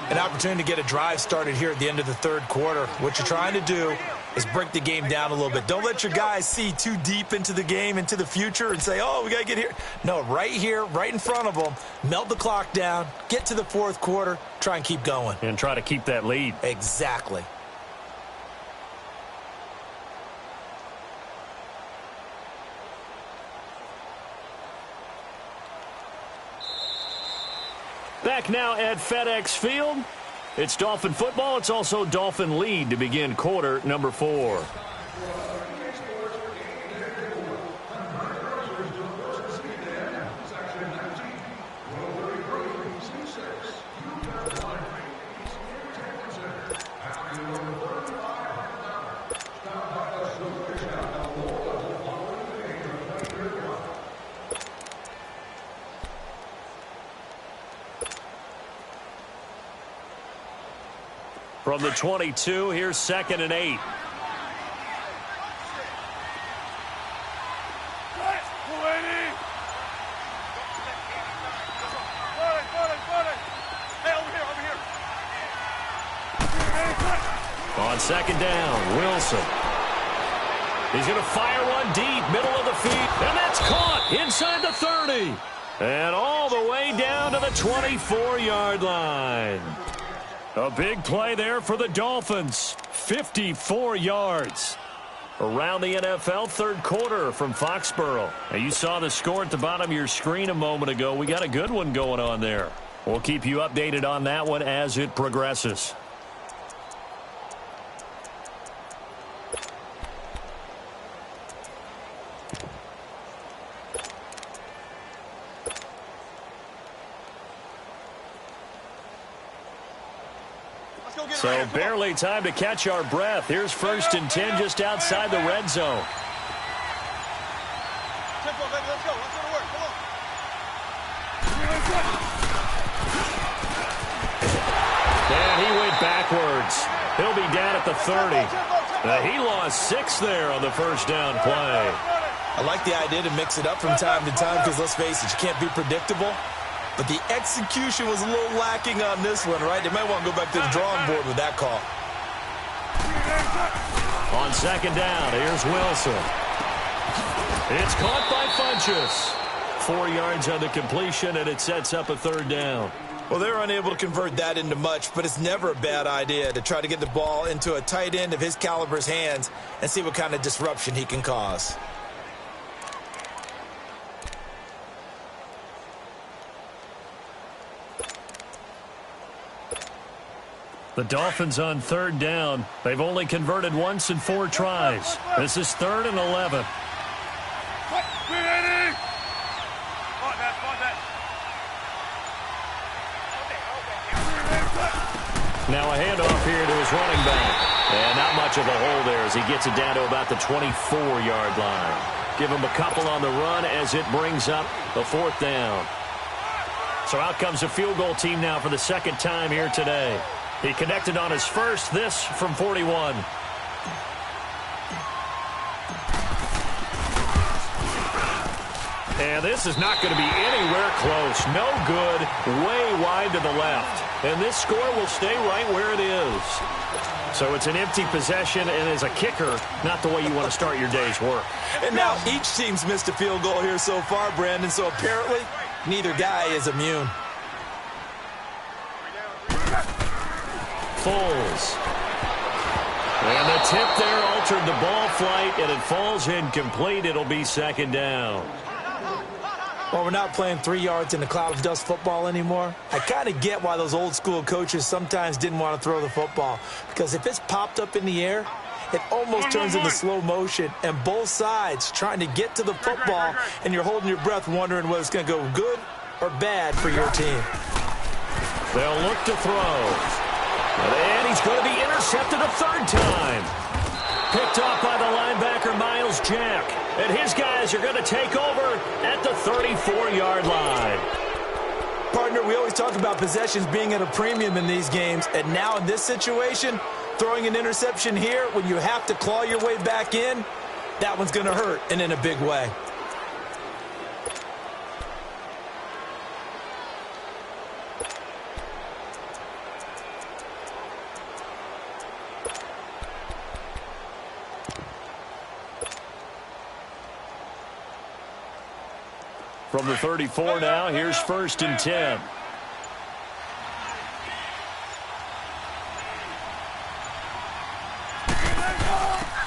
An opportunity to get a drive started here at the end of the 3rd quarter. What you're trying to do is break the game down a little bit. Don't let your guys see too deep into the game, into the future, and say, oh, we got to get here. No, right here, right in front of them, melt the clock down, get to the 4th quarter, try and keep going. And try to keep that lead. Exactly. Back now at FedEx Field. It's Dolphin football. It's also Dolphin lead to begin quarter number 4. From the 22, here's 2nd and 8. On 2nd down, Wilson. He's going to fire one deep, middle of the field, and that's caught inside the 30. And all the way down to the 24-yard line. A big play there for the Dolphins. 54 yards. Around the NFL, 3rd quarter from Foxborough. Now, you saw the score at the bottom of your screen a moment ago. We got a good one going on there. We'll keep you updated on that one as it progresses. So barely time to catch our breath. Here's 1st and 10 just outside the red zone. Tempo, baby, let's go. Let's go to work. Come on. And he went backwards. He'll be down at the 30. He lost 6 there on the 1st down play. I like the idea to mix it up from time to time because, let's face it, you can't be predictable. But the execution was a little lacking on this one, right? They might want to go back to the drawing board with that call. On 2nd down, here's Wilson. It's caught by Funchess. 4 yards on the completion, and it sets up a 3rd down. Well, they're unable to convert that into much, but it's never a bad idea to try to get the ball into a tight end of his caliber's hands and see what kind of disruption he can cause. The Dolphins on 3rd down. They've only converted once in 4 tries. This is 3rd and 11. Now a handoff here to his running back. And not much of a hole there as he gets it down to about the 24-yard line. Give him a couple on the run as it brings up a 4th down. So out comes a field goal team now for the 2nd time here today. He connected on his first, this from 41. And this is not going to be anywhere close. No good, way wide to the left. And this score will stay right where it is. So it's an empty possession, and as a kicker, not the way you want to start your day's work. And now each team's missed a field goal here so far, Brandon, so apparently neither guy is immune. Foles. And the tip there altered the ball flight, and it falls incomplete. It'll be 2nd down. Well, we're not playing 3 yards in a cloud of dust football anymore. I kind of get why those old school coaches sometimes didn't want to throw the football. Because if it's popped up in the air, it almost turns into slow motion. And both sides trying to get to the football, and you're holding your breath wondering whether it's going to go good or bad for your team. They'll look to throw. And he's going to be intercepted a 3rd time. Picked off by the linebacker, Miles Jack. And his guys are going to take over at the 34-yard line. Partner, we always talk about possessions being at a premium in these games. And now in this situation, throwing an interception here when you have to claw your way back in, that one's going to hurt, and in a big way. From the 34 now, here's 1st and 10.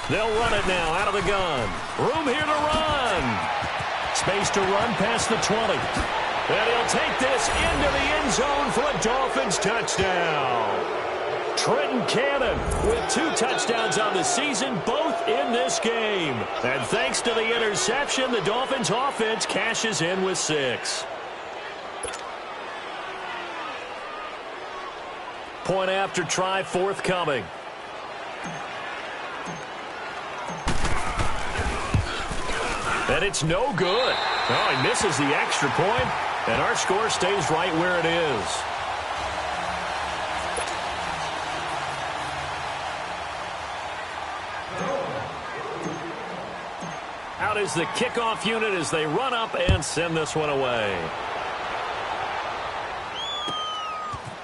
They'll run it now out of the gun. Room here to run. Space to run past the 20. And he'll take this into the end zone for a Dolphins touchdown. Trenton Cannon with 2 touchdowns on the season, both in this game. And thanks to the interception, the Dolphins offense cashes in with 6. Point after try forthcoming. And it's no good. Oh, he misses the extra point, and our score stays right where it is. Out is the kickoff unit as they run up and send this one away.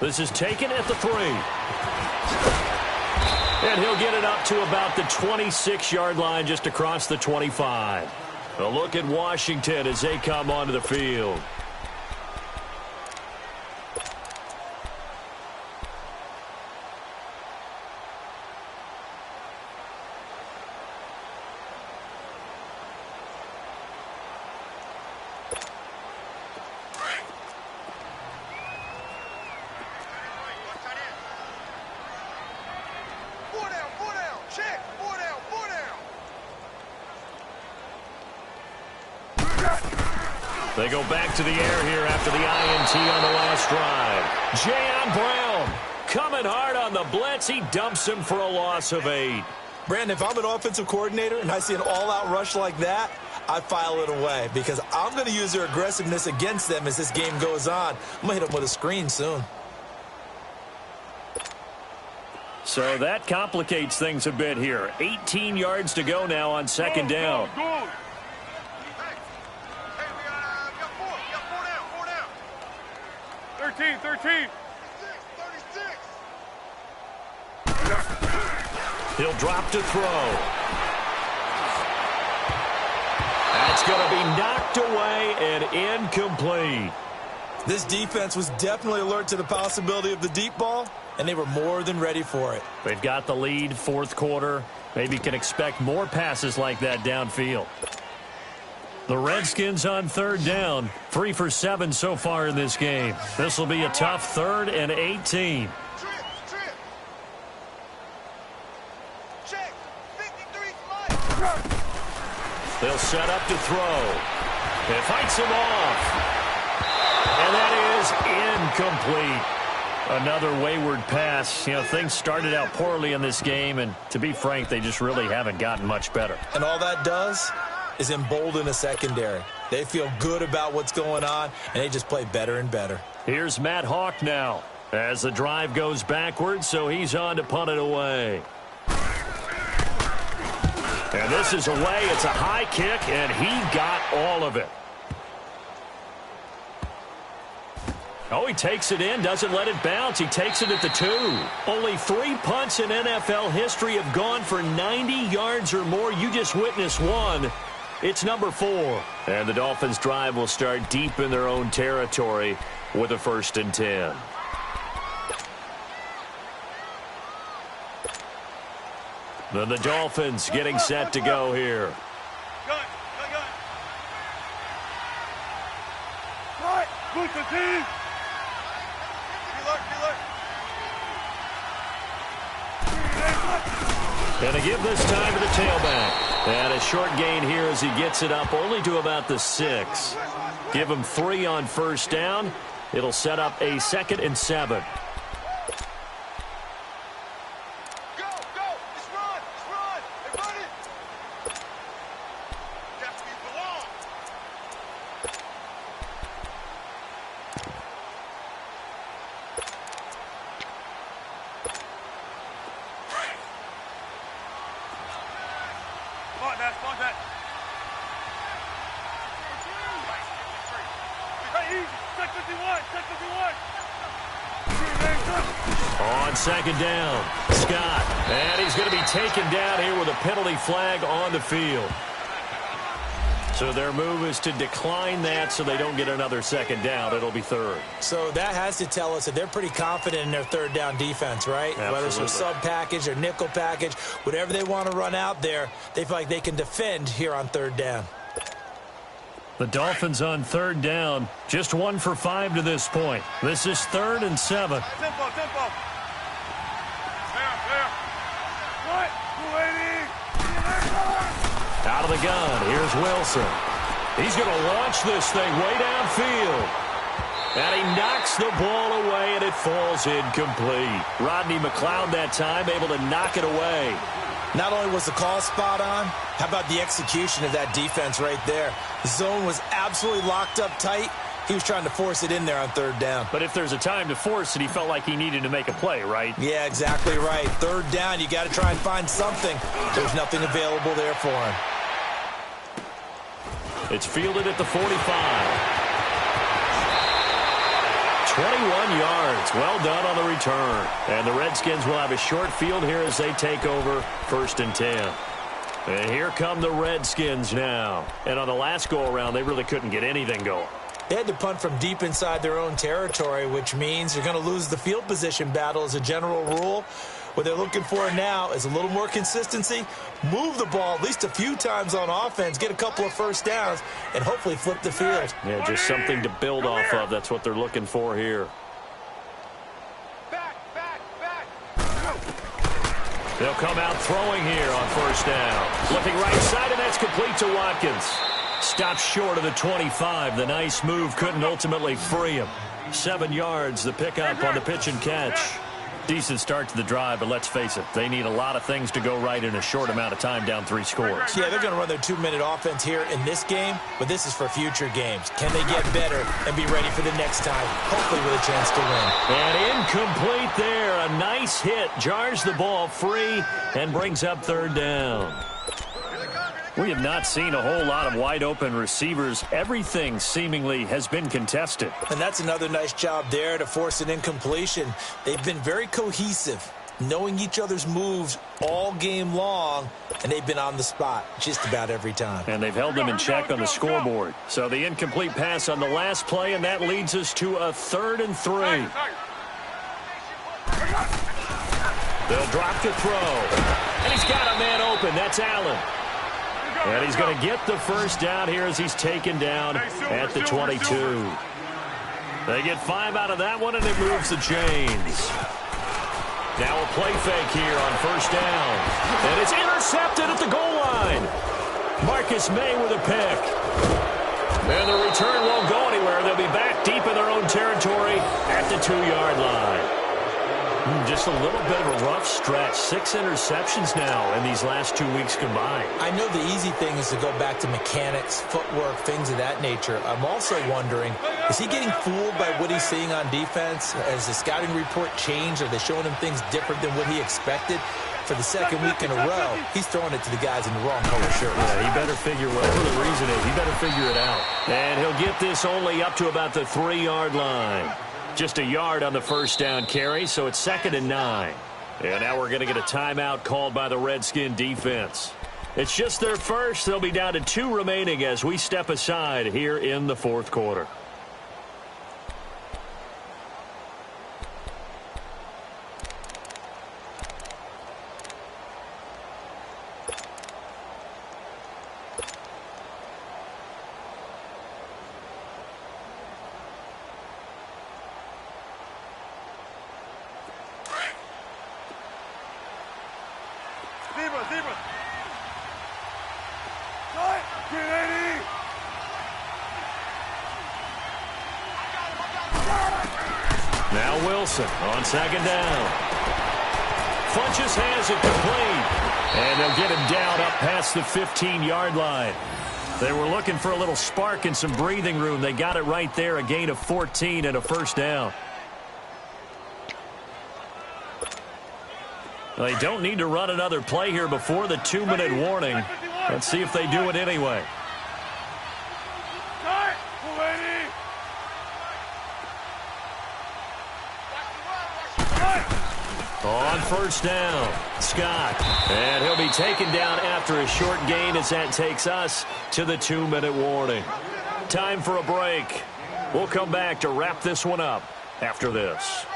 This is taken at the 3. And he'll get it up to about the 26-yard line, just across the 25. A look at Washington as they come onto the field. They go back to the air here after the INT on the last drive. Jayon Brown coming hard on the blitz. He dumps him for a loss of 8. Brandon, if I'm an offensive coordinator and I see an all-out rush like that, I file it away because I'm going to use their aggressiveness against them as this game goes on. I'm going to hit them with a screen soon. So that complicates things a bit here. 18 yards to go now on 2nd down. Go. 13. He'll drop to throw. knocked away and incomplete. This defense was definitely alert to the possibility of the deep ball, and they were more than ready for it. They've got the lead, fourth quarter. Maybe can expect more passes like that downfield. The Redskins on third down, 3 for 7 so far in this game. This will be a tough 3rd and 18. They'll set up to throw. It fights him off. And that is incomplete. Another wayward pass. You know, things started out poorly in this game, and to be frank, they just really haven't gotten much better. And all that does is embolden a secondary. They feel good about what's going on, and they just play better and better. Here's Matt Hawk now as the drive goes backwards, so he's on to punt it away. And this is away. It's a high kick, and he got all of it. Oh, he takes it in, doesn't let it bounce. He takes it at the 2. Only 3 punts in NFL history have gone for 90 yards or more. You just witnessed one. It's number 4. And the Dolphins' drive will start deep in their own territory with a 1st and 10. Then the Dolphins getting set to go here. Gun. Right. Good for team. And to give this time to the tailback. And a short gain here as he gets it up only to about the 6. Give him 3 on 1st down. It'll set up a 2nd and 7. On 2nd down, Scott. And he's going to be taken down here with a penalty flag on the field. So their move is to decline that so they don't get another 2nd down. It'll be 3rd. So that has to tell us that they're pretty confident in their 3rd down defense, right? Absolutely. Whether it's a sub package or nickel package, whatever they want to run out there, they feel like they can defend here on 3rd down. The Dolphins on 3rd down, just 1 for 5 to this point. This is 3rd and 7. Tempo. There. What? 280. Out of the gun, here's Wilson. He's going to launch this thing way downfield. And he knocks the ball away, and it falls incomplete. Rodney McLeod that time able to knock it away. Not only was the call spot on, how about the execution of that defense right there? The zone was absolutely locked up tight. He was trying to force it in there on 3rd down. But if there's a time to force it, he felt like he needed to make a play, right? Yeah, exactly right. 3rd down, you got to try and find something. There's nothing available there for him. It's fielded at the 45. 21 yards. Well done on the return. And the Redskins will have a short field here as they take over 1st and 10. And here come the Redskins now. And on the last go-around, they really couldn't get anything going. They had to punt from deep inside their own territory, which means you're going to lose the field position battle as a general rule. What they're looking for now is a little more consistency, move the ball at least a few times on offense, get a couple of 1st downs, and hopefully flip the field. Yeah, just something to build off of. That's what they're looking for here. Back. They'll come out throwing here on 1st down. Looking right side, and that's complete to Watkins. Stopped short of the 25. The nice move couldn't ultimately free him. 7 yards, the pickup on the pitch and catch. Decent start to the drive, but let's face it, they need a lot of things to go right in a short amount of time, down 3 scores. Yeah, they're going to run their 2-minute offense here in this game, but this is for future games. Can they get better and be ready for the next time, hopefully with a chance to win? And incomplete there. A nice hit. Jars the ball free and brings up 3rd down. We have not seen a whole lot of wide-open receivers. Everything seemingly has been contested. And that's another nice job there to force an incompletion. They've been very cohesive. knowing each other's moves all game long, and they've been on the spot just about every time. And they've held them in check on the scoreboard. So the incomplete pass on the last play, and that leads us to a 3rd and 3. They'll drop to throw. And he's got a man open. That's Allen. And he's going to get the first down here as he's taken down at the 22. They get 5 out of that one, and it moves the chains. Now a play fake here on 1st down. And it's intercepted at the goal line. Marcus May with a pick. And the return won't go anywhere. They'll be back deep in their own territory at the 2-yard line. Just a little bit of a rough stretch. 6 interceptions now in these last 2 weeks combined. I know the easy thing is to go back to mechanics, footwork, things of that nature. I'm also wondering, is he getting fooled by what he's seeing on defense? Has the scouting report changed? Are they showing him things different than what he expected? For the 2nd week in a row, he's throwing it to the guys in the wrong color shirt. Yeah, he better figure, whatever the reason is, he better figure it out. And he'll get this only up to about the 3-yard line. Just a yard on the 1st down carry, so it's 2nd and 9. And now we're going to get a timeout called by the Redskin defense. It's just their first. They'll be down to 2 remaining as we step aside here in the 4th quarter. Zebra. Cut. Get ready. Now Wilson on 2nd down. Funches has it complete. And they'll get him down up past the 15-yard line. They were looking for a little spark and some breathing room. They got it right there, a gain of 14 and a 1st down. They don't need to run another play here before the 2-minute warning. Let's see if they do it anyway. On 1st down, Scott. And he'll be taken down after a short gain as that takes us to the 2-minute warning. Time for a break. We'll come back to wrap this one up after this.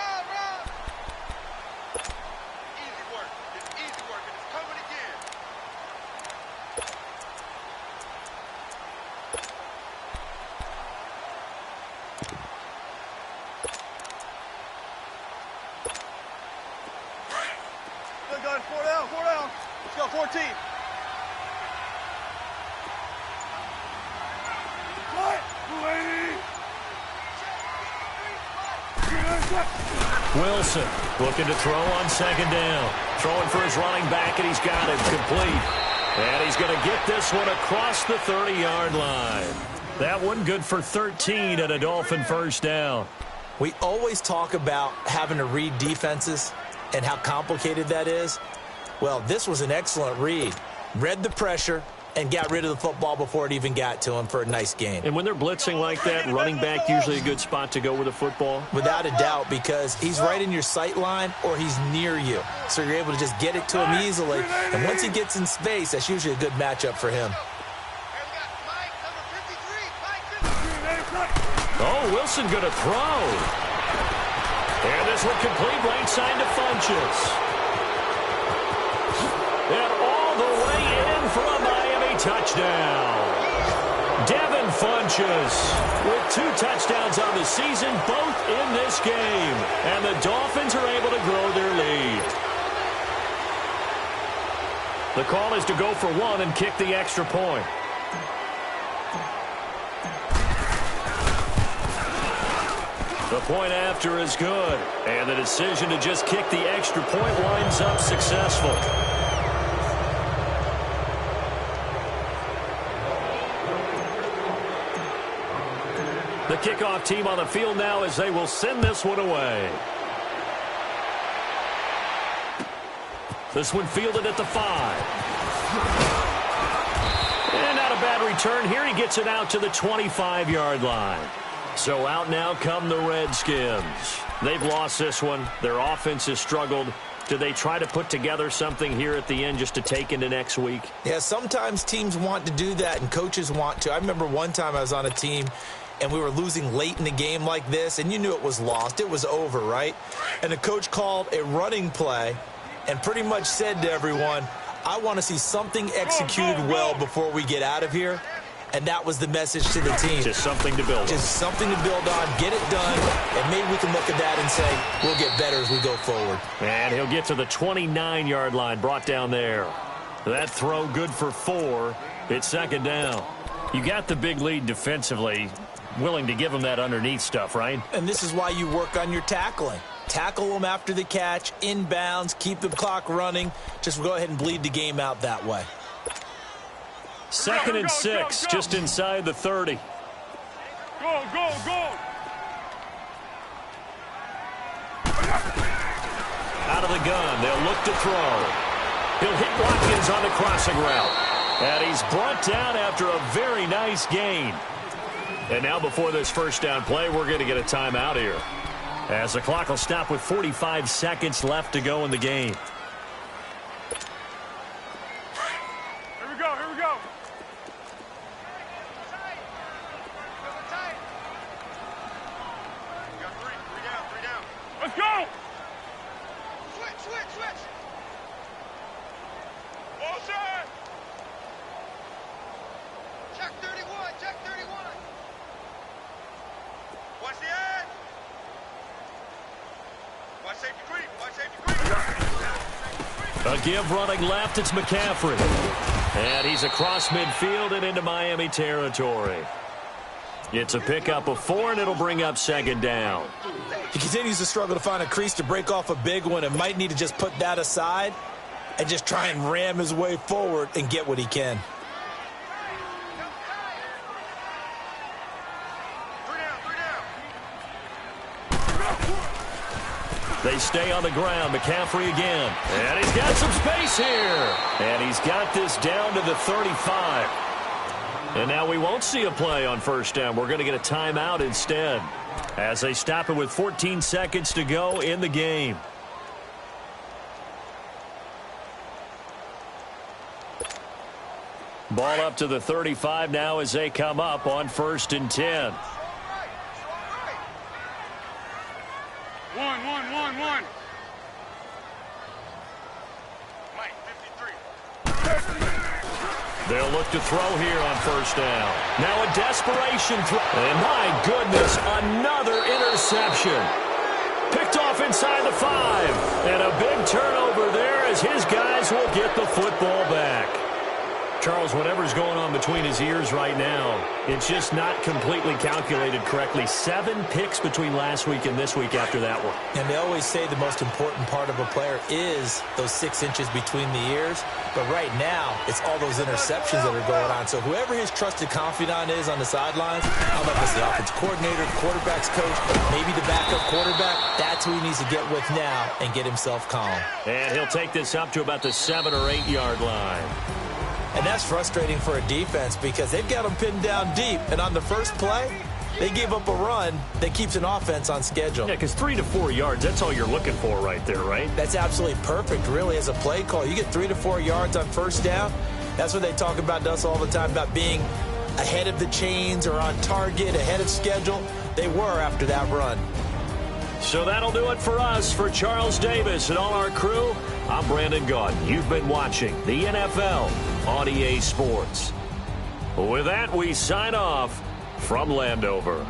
Four down. Let's go, 14. Wilson looking to throw on 2nd down. Throwing for his running back, and he's got it complete. And he's going to get this one across the 30-yard line. That one good for 13 and a Dolphin 1st down. We always talk about having to read defenses and how complicated that is. Well, this was an excellent read. Read the pressure and got rid of the football before it even got to him for a nice gain. And when they're blitzing like that, running back usually a good spot to go with the football? Without a doubt, because he's right in your sight line or he's near you. So you're able to just get it to him easily. And once he gets in space, that's usually a good matchup for him. Oh, Wilson going to throw. And this one complete, right side to Funches. And all the way in for a Miami touchdown. Devin Funches with 2 touchdowns on the season, both in this game. And the Dolphins are able to grow their lead. The call is to go for 1 and kick the extra point. The point after is good. And the decision to just kick the extra point winds up successful. The kickoff team on the field now as they will send this one away. This one fielded at the 5. And not a bad return here. He gets it out to the 25-yard line. So out now come the Redskins. They've lost this one. Their offense has struggled. Do they try to put together something here at the end just to take into next week? Yeah, sometimes teams want to do that and coaches want to. I remember one time I was on a team and we were losing late in the game like this, and you knew it was lost. It was over, right? And the coach called a running play and pretty much said to everyone, I want to see something executed well before we get out of here. And that was the message to the team. Just something to build on. Just something to build on, get it done, and maybe we can look at that and say, we'll get better as we go forward. And he'll get to the 29-yard line, brought down there. That throw good for 4. It's second down. You got the big lead defensively, willing to give him that underneath stuff, right? And this is why you work on your tackling. Tackle them after the catch, inbounds, keep the clock running. Just go ahead and bleed the game out that way. Second and 6, just inside the 30. Go, go, go. Out of the gun, they'll look to throw. He'll hit Watkins on the crossing route. And he's brought down after a very nice gain. And now before this first down play, we're going to get a timeout here, as the clock will stop with 45 seconds left to go in the game. Here we go, here we go. We got three down. Let's go. Switch. All set. Check 31. Watch the edge. Watch safety creep. A give running left, it's McCaffrey. And he's across midfield and into Miami territory. It's a pickup of 4, and it'll bring up second down. He continues to struggle to find a crease to break off a big one and might need to just put that aside and just try and ram his way forward and get what he can. They stay on the ground. McCaffrey again. And he's got some space here. And he's got this down to the 35. And now we won't see a play on first down. We're going to get a timeout instead, as they stop it with 14 seconds to go in the game. Ball up to the 35 now as they come up on 1st and 10. One. Mike, 53. They'll look to throw here on first down. Now a desperation throw. And my goodness, another interception. Picked off inside the 5. And a big turnover there as his guys will get the football back. Charles, whatever's going on between his ears right now, it's just not completely calculated correctly. 7 picks between last week and this week after that one. And they always say the most important part of a player is those 6 inches between the ears. But right now, it's all those interceptions that are going on. So whoever his trusted confidant is on the sidelines, I don't know if it's the offense coordinator, the quarterback's coach, maybe the backup quarterback, that's who he needs to get with now and get himself calm. And he'll take this up to about the 7 or 8 yard line. And that's frustrating for a defense because they've got them pinned down deep. And on the first play, they gave up a run that keeps an offense on schedule. Yeah, because 3 to 4 yards, that's all you're looking for right there, right? That's absolutely perfect, really, as a play call. You get 3 to 4 yards on first down. That's what they talk about to us all the time, about being ahead of the chains or on target, ahead of schedule. They were after that run. So that'll do it for us. For Charles Davis and all our crew, I'm Brandon Gaudin. You've been watching the NFL on EA Sports. With that, we sign off from Landover.